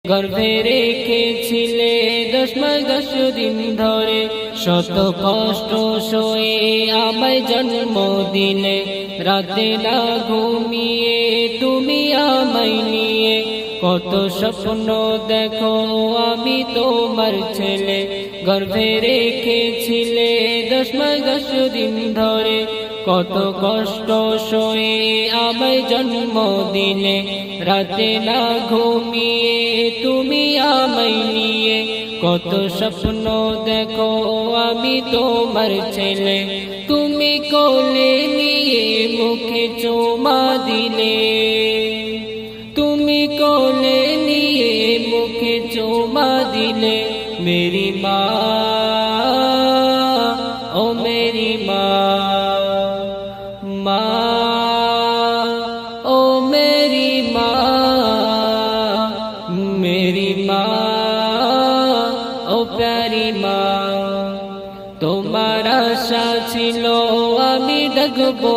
গর্ভে রেখেছিলে 10 মাস 10 দিন ধরে, শত কষ্ট সয়ে আমায় জন্ম দিলে। রাতে না ঘুমিয়ে তুমি আমায় নিয়ে, কত স্বপ্ন দেখো আমি তোমার ছেলে। গর্ভে রেখেছিলে 10 মাস 10 দিন ধরে, কত কষ্ট সয়ে আমায় জন্ম দিলে। রাতে না ঘুমিয়ে তুমি আমায় নিয়ে, কত স্বপ্ন দেখো আমি তোমার ছেলে। তুমি কোলে নিয়ে মুখে চুমা দিলে, তুমি কোলে নিয়ে মুখে চুমা দিলে। মেরি মা ও মেরি মা, মা ও মেরি মা, मेरी माँ ओ प्यारी माँ। তোমার আশা ছিল আমি ডাকবো